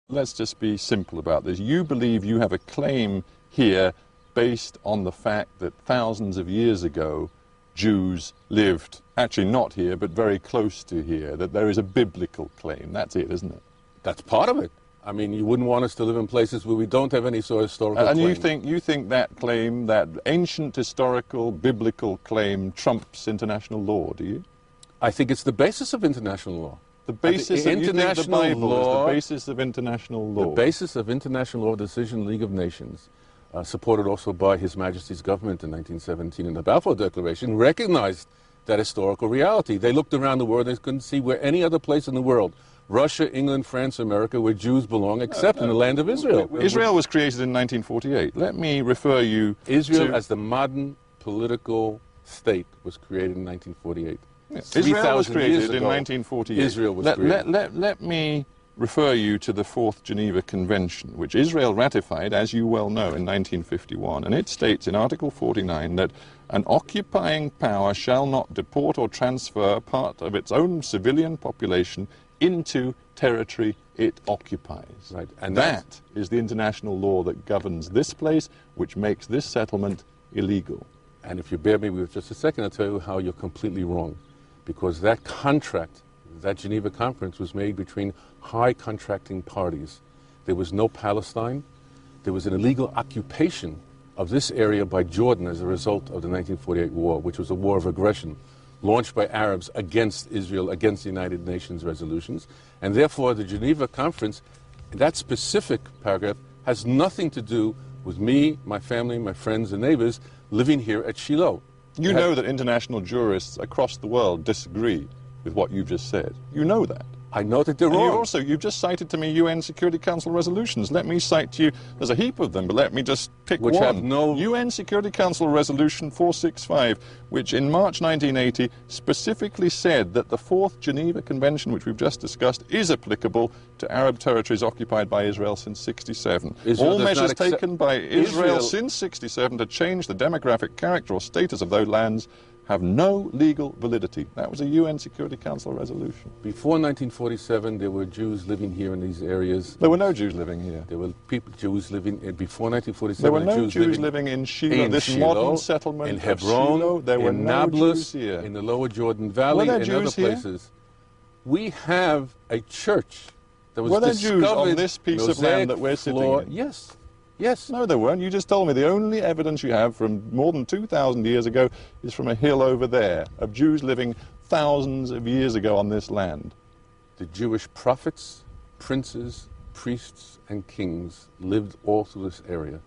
Let's just be simple about this. You believe you have a claim here based on the fact that thousands of years ago Jews lived, actually not here, but very close to here, that there is a biblical claim. That's it, isn't it? That's part of it. I mean, you wouldn't want us to live in places where we don't have any sort of historical claim. And you think that claim, that ancient historical biblical claim, trumps international law, do you? I think it's the basis of international law. The basis of international the Bible law is the basis of international law. The basis of international law, Decision League of Nations, supported also by His Majesty's government in 1917 in the Balfour Declaration, recognized that historical reality. They looked around the world and they couldn't see where any other place in the world, Russia, England, France, America, where Jews belong, except in the land of Israel. Israel was created in 1948. Let me refer you Israel to... as the modern political state was created in 1948. Yes. Israel was created in 1948. Israel was created. Let me refer you to the Fourth Geneva Convention, which Israel ratified, as you well know, in 1951. And it states in Article 49 that an occupying power shall not deport or transfer part of its own civilian population into territory it occupies. Right. And that is the international law that governs this place, which makes this settlement illegal. And if you bear me with just a second, I'll tell you how you're completely wrong. Because that contract, that Geneva Conference, was made between high contracting parties. There was no Palestine. There was an illegal occupation of this area by Jordan as a result of the 1948 war, which was a war of aggression launched by Arabs against Israel, against the United Nations resolutions. And therefore, the Geneva Conference, that specific paragraph, has nothing to do with me, my family, my friends and neighbors living here at Shiloh. You know that international jurists across the world disagree with what you've just said. You know that. I know that they're wrong. You've just cited to me UN Security Council resolutions. Let me cite to you, there's a heap of them, but let me just pick one. Have no... UN Security Council Resolution 465, which in March 1980 specifically said that the Fourth Geneva Convention, which we've just discussed, is applicable to Arab territories occupied by Israel since 67. All measures taken by Israel since 67 to change the demographic character or status of those lands have no legal validity. That was a UN Security Council resolution. Before 1947, there were Jews living here in these areas. There were no Jews living here. There were Jews living, before 1947, there were no Jews living in Shiloh, this modern settlement in Hebron, Shiloh. There were in no Nablus, Jews here. in the lower Jordan Valley, and other places. We have a church that was discovered. Were there Jews on this piece of land that we're sitting in? Yes. Yes. No, there weren't. You just told me the only evidence you have from more than 2,000 years ago is from a hill over there of Jews living thousands of years ago on this land. The Jewish prophets, princes, priests, and kings lived all through this area.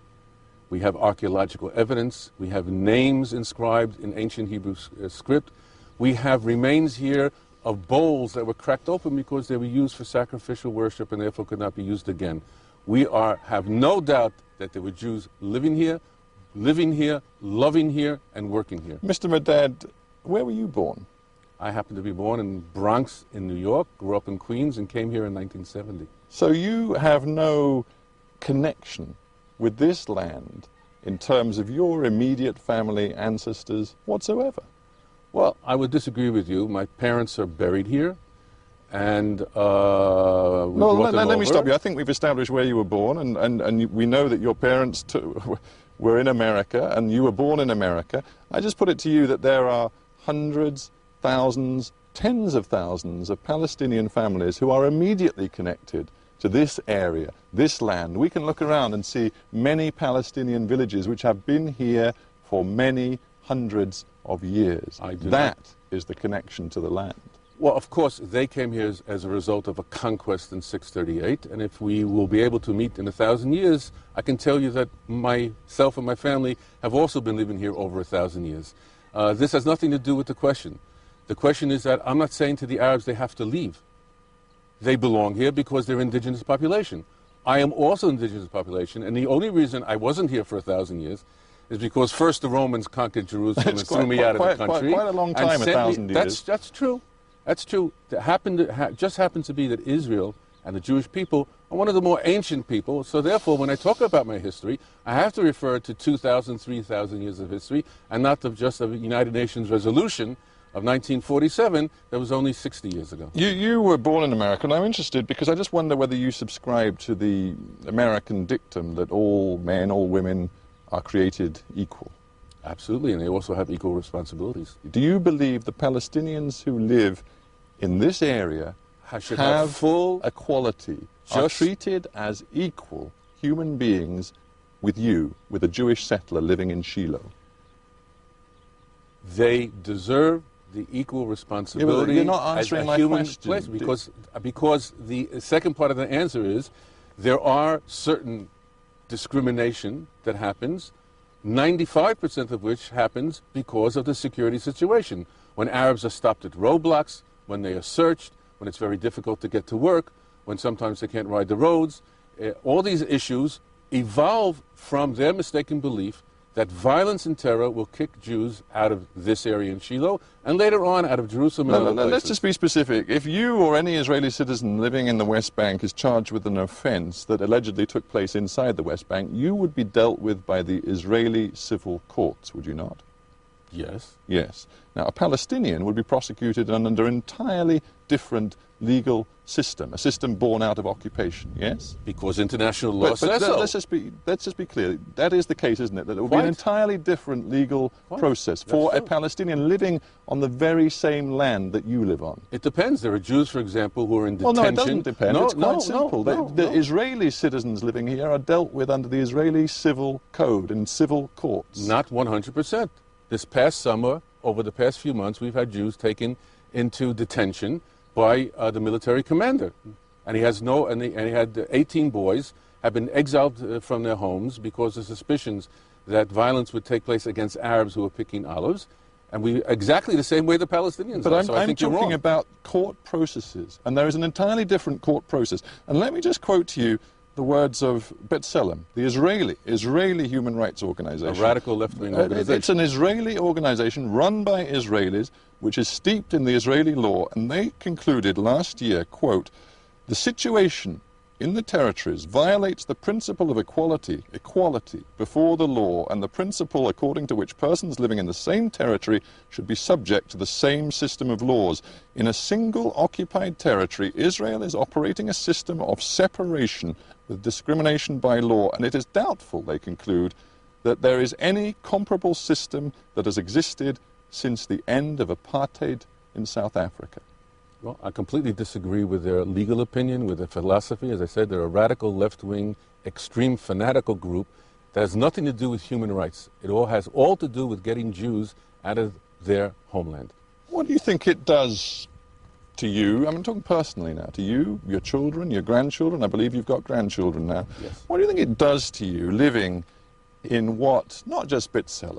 We have archaeological evidence. We have names inscribed in ancient Hebrew script. We have remains here of bowls that were cracked open because they were used for sacrificial worship and therefore could not be used again. We have no doubt that there were Jews living here, loving here, and working here. Mr. Medad, where were you born? I happened to be born in Bronx in New York, grew up in Queens, and came here in 1970. So you have no connection with this land in terms of your immediate family ancestors whatsoever? Well, I would disagree with you. My parents are buried here. And let me stop you. I think we've established where you were born, and we know that your parents were in America, and you were born in America. I just put it to you that there are hundreds, thousands, tens of thousands of Palestinian families who are immediately connected to this area, this land. We can look around and see many Palestinian villages which have been here for many hundreds of years. That is the connection to the land. Well, of course, they came here as a result of a conquest in 638, and if we will be able to meet in 1,000 years, I can tell you that myself and my family have also been living here over 1,000 years. This has nothing to do with the question. The question is that I'm not saying to the Arabs they have to leave. They belong here because they're indigenous population. I am also indigenous population, and the only reason I wasn't here for 1,000 years is because first the Romans conquered Jerusalem and threw me out of the country. Quite a long time, 1,000 years. That's true. That's true. It just happens to be that Israel and the Jewish people are one of the more ancient people. So therefore, when I talk about my history, I have to refer to 2,000, 3,000 years of history, and not just a United Nations resolution of 1947 that was only 60 years ago. You were born in America, and I'm interested because I just wonder whether you subscribe to the American dictum that all men, all women are created equal. Absolutely, and they also have equal responsibilities. Do you believe the Palestinians who live in this area Should have full equality, are treated as equal human beings with you, with a Jewish settler living in Shiloh? They deserve the equal responsibility. You're not answering my question. Because the second part of the answer is there are certain discrimination that happens, 95% of which happens because of the security situation. When Arabs are stopped at roadblocks, when they are searched, when it's very difficult to get to work, when sometimes they can't ride the roads, all these issues evolve from their mistaken belief that violence and terror will kick Jews out of this area in Shiloh, and later on out of Jerusalem and other places. Let's just be specific. If you or any Israeli citizen living in the West Bank is charged with an offense that allegedly took place inside the West Bank, you would be dealt with by the Israeli civil courts, would you not? Yes. Yes. Now, a Palestinian would be prosecuted under an entirely different legal system, a system born out of occupation, yes? Because international law says so. Let's just be clear. That is the case, isn't it? That it will be an entirely different legal process for a Palestinian living on the very same land that you live on. It depends. There are Jews, for example, who are in detention. Well, no, it doesn't depend. It's quite simple. The Israeli citizens living here are dealt with under the Israeli civil code and civil courts. Not 100%. This past summer, over the past few months, we've had Jews taken into detention by the military commander, and he had 18 boys have been exiled from their homes because of suspicions that violence would take place against Arabs who were picking olives, and exactly the same way the Palestinians are. But I'm talking about court processes, and there is an entirely different court process. And let me just quote to you the words of B'Tselem, the Israeli human rights organization. A radical left-wing organization. It's an Israeli organization run by Israelis, which is steeped in the Israeli law, and they concluded last year, quote, "The situation in the territories violates the principle of equality before the law, and the principle according to which persons living in the same territory should be subject to the same system of laws. In a single occupied territory, Israel is operating a system of separation with discrimination by law, and it is doubtful," they conclude, "that there is any comparable system that has existed since the end of apartheid in South Africa." Well, I completely disagree with their legal opinion, with their philosophy. As I said, they're a radical left-wing, extreme fanatical group that has nothing to do with human rights. It all has all to do with getting Jews out of their homeland. What do you think it does to you? I'm talking personally now, to you, your children, your grandchildren. I believe you've got grandchildren now. Yes. What do you think it does to you living in what, not just B'Tselem,